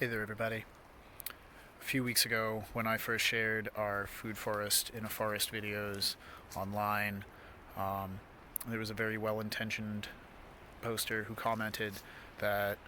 Hey there, everybody. A few weeks ago, when I first shared our food forest in a forest videos online, there was a very well-intentioned poster who commented that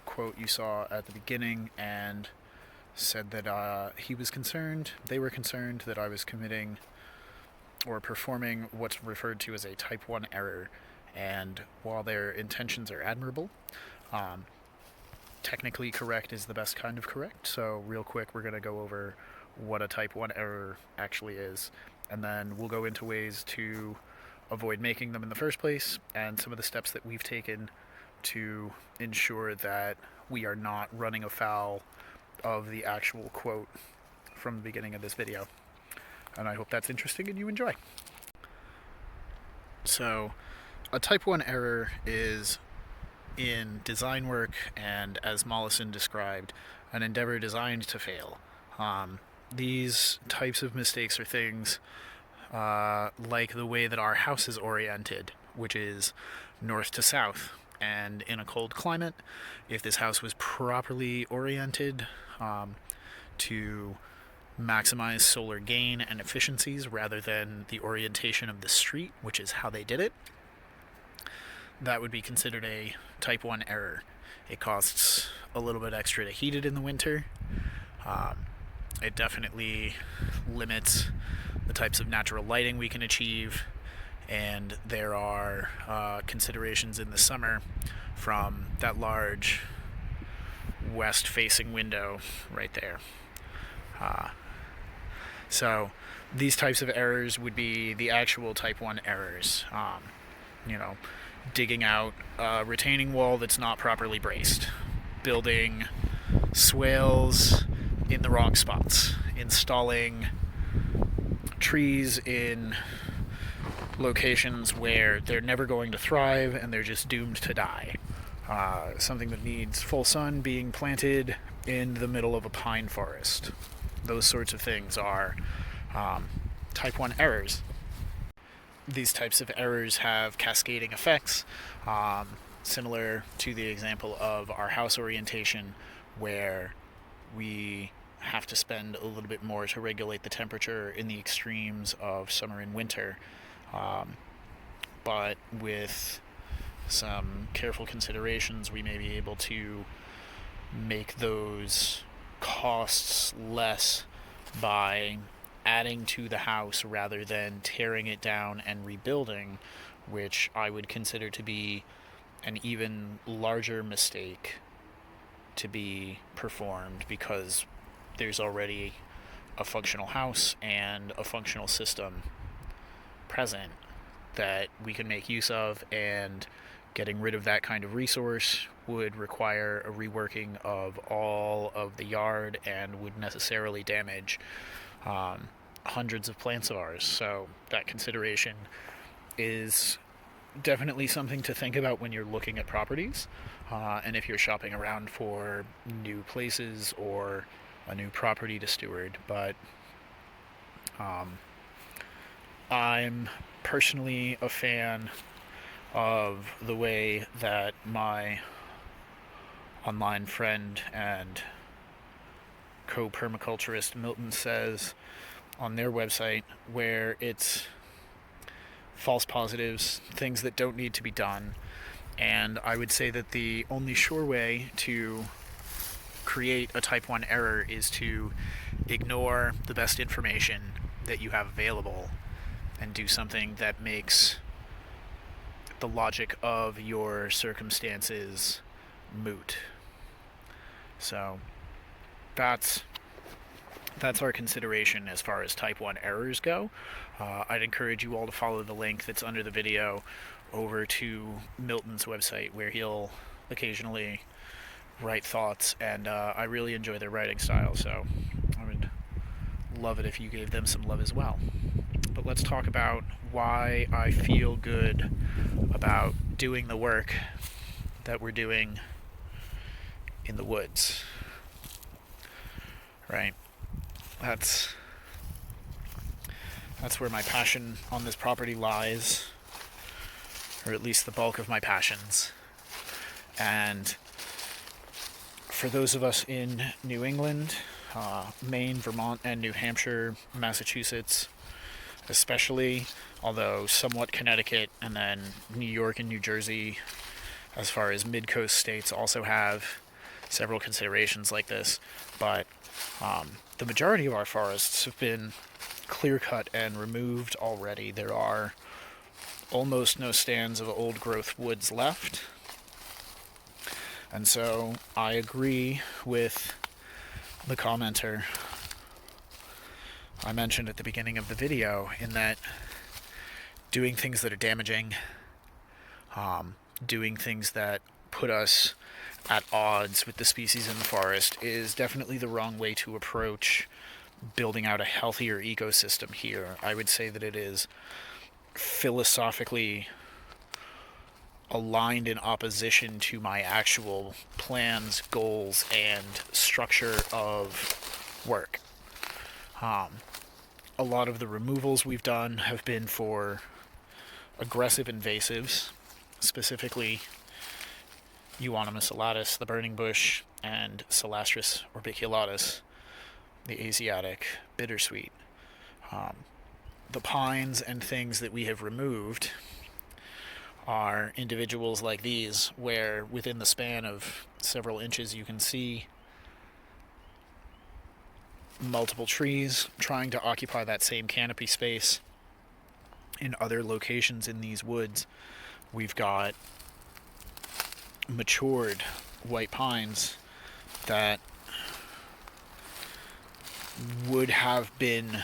quote you saw at the beginning and said that they were concerned that I was committing or performing what's referred to as a type 1 error. And while their intentions are admirable, technically correct is the best kind of correct. So real quick, we're going to go over what a type 1 error actually is, and then we'll go into ways to avoid making them in the first place and some of the steps that we've taken to ensure that we are not running afoul of the actual quote from the beginning of this video. And I hope that's interesting and you enjoy. So a type 1 error is, in design work and as Mollison described, an endeavor designed to fail. These types of mistakes are things like the way that our house is oriented, which is north to south. And in a cold climate, if this house was properly oriented to maximize solar gain and efficiencies rather than the orientation of the street, which is how they did it, that would be considered a type 1 error. It costs a little bit extra to heat it in the winter. It definitely limits the types of natural lighting we can achieve, and there are considerations in the summer from that large west-facing window right there. So these types of errors would be the actual type 1 errors. Digging out a retaining wall that's not properly braced, building swales in the wrong spots, installing trees in locations where they're never going to thrive and they're just doomed to die. Something that needs full sun being planted in the middle of a pine forest. Those sorts of things are type 1 errors. These types of errors have cascading effects, similar to the example of our house orientation, where we have to spend a little bit more to regulate the temperature in the extremes of summer and winter. But with some careful considerations, we may be able to make those costs less by adding to the house rather than tearing it down and rebuilding, which I would consider to be an even larger mistake to be performed, because there's already a functional house and a functional system present that we can make use of, and getting rid of that kind of resource would require a reworking of all of the yard and would necessarily damage hundreds of plants of ours. So that consideration is definitely something to think about when you're looking at properties, and if you're shopping around for new places or a new property to steward. But I'm personally a fan of the way that my online friend and co-permaculturist Milton says on their website, where it's false positives, things that don't need to be done. And I would say that the only sure way to create a type 1 error is to ignore the best information that you have available and do something that makes the logic of your circumstances moot. So that's our consideration as far as type 1 errors go. I'd encourage you all to follow the link that's under the video over to Milton's website, where he'll occasionally write thoughts, and I really enjoy their writing style, so I would love it if you gave them some love as well. But let's talk about why I feel good about doing the work that we're doing in the woods. Right? That's where my passion on this property lies, or at least the bulk of my passions. And For those of us in New England, Maine, Vermont, and New Hampshire, Massachusetts especially, although somewhat Connecticut, and then New York and New Jersey, as far as mid-coast states, also have several considerations like this. But the majority of our forests have been clear-cut and removed already. There are almost no stands of old-growth woods left. And so I agree with the commenter I mentioned at the beginning of the video, in that doing things that are damaging, doing things that put us at odds with the species in the forest is definitely the wrong way to approach building out a healthier ecosystem here. I would say that it is philosophically aligned in opposition to my actual plans, goals, and structure of work. A lot of the removals we've done have been for aggressive invasives, specifically Euonymus alatus, the burning bush, and Celastris orbiculatus, the Asiatic bittersweet. The pines and things that we have removed are individuals like these, where within the span of several inches you can see multiple trees trying to occupy that same canopy space. In other locations in these woods, we've got matured white pines that would have been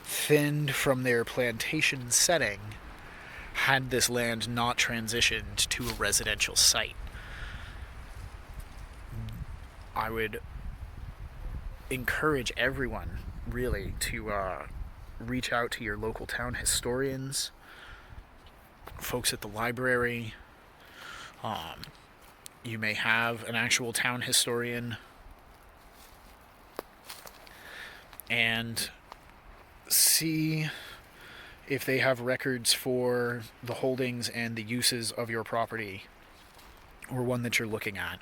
thinned from their plantation setting had this land not transitioned to a residential site. I would encourage everyone, really, to reach out to your local town historians, folks at the library. You may have an actual town historian, and see if they have records for the holdings and the uses of your property, or one that you're looking at.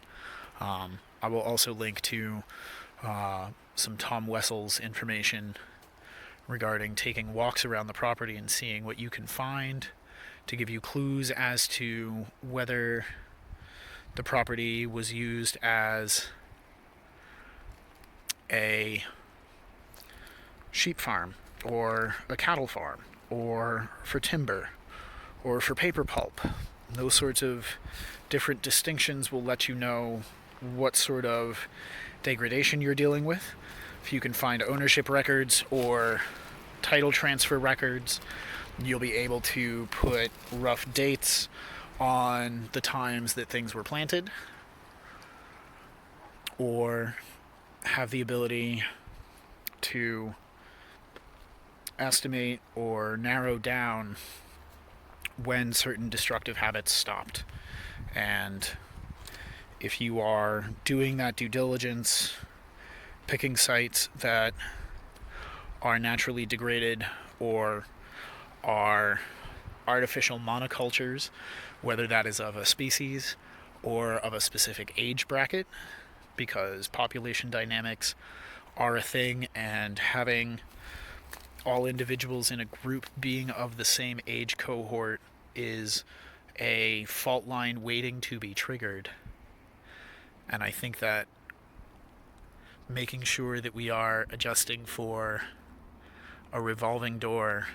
I will also link to some Tom Wessel's information regarding taking walks around the property and seeing what you can find to give you clues as to whether the property was used as a sheep farm, or a cattle farm, or for timber, or for paper pulp. Those sorts of different distinctions will let you know what sort of degradation you're dealing with. If you can find ownership records or title transfer records, you'll be able to put rough dates on the times that things were planted, or have the ability to estimate or narrow down when certain destructive habits stopped. And if you are doing that due diligence, picking sites that are naturally degraded or are artificial monocultures, whether that is of a species or of a specific age bracket, because population dynamics are a thing, and having all individuals in a group being of the same age cohort is a fault line waiting to be triggered. And I think that making sure that we are adjusting for a revolving door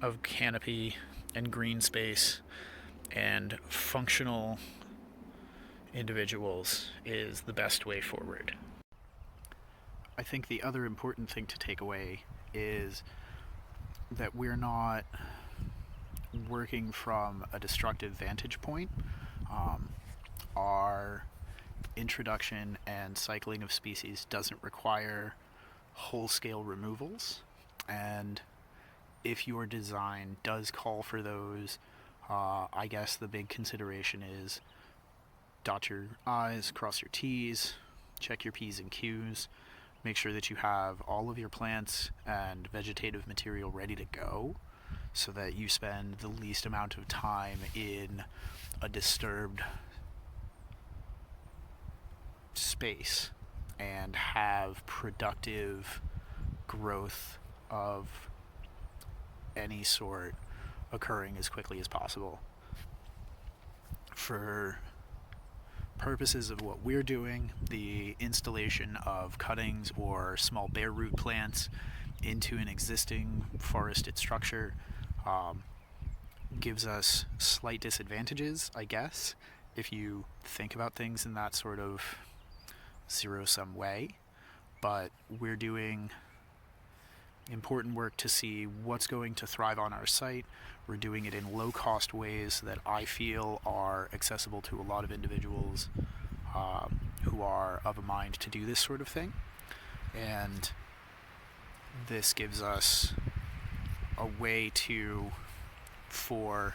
of canopy and green space and functional individuals is the best way forward. I think the other important thing to take away is that we're not working from a destructive vantage point. Our introduction and cycling of species doesn't require whole-scale removals, and if your design does call for those, I guess the big consideration is dot your I's, cross your T's, check your P's and Q's, make sure that you have all of your plants and vegetative material ready to go so that you spend the least amount of time in a disturbed space and have productive growth of any sort occurring as quickly as possible. For purposes of what we're doing, the installation of cuttings or small bare root plants into an existing forested structure gives us slight disadvantages, I guess, if you think about things in that sort of zero-sum way. But we're doing important work to see what's going to thrive on our site. We're doing it in low-cost ways that I feel are accessible to a lot of individuals who are of a mind to do this sort of thing. And this gives us a way to, for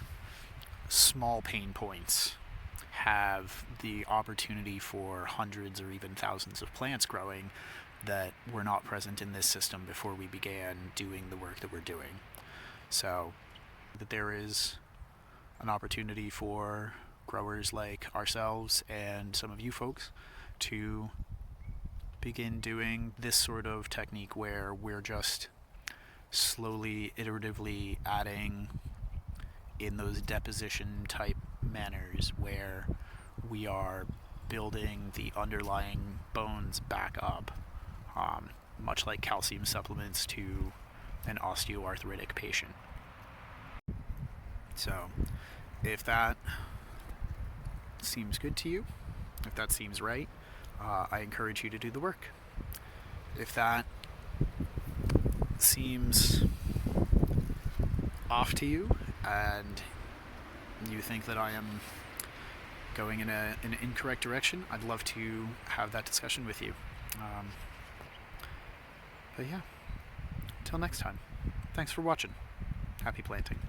small pain points, have the opportunity for hundreds or even thousands of plants growing that were not present in this system before we began doing the work that we're doing. So that there is an opportunity for growers like ourselves and some of you folks to begin doing this sort of technique where we're just slowly, iteratively adding in those deposition type manners where we are building the underlying bones back up, much like calcium supplements to an osteoarthritic patient. So if that seems good to you, if that seems right, I encourage you to do the work. If that seems off to you and you think that I am going in an incorrect direction, I'd love to have that discussion with you. But yeah, until next time, thanks for watching. Happy planting.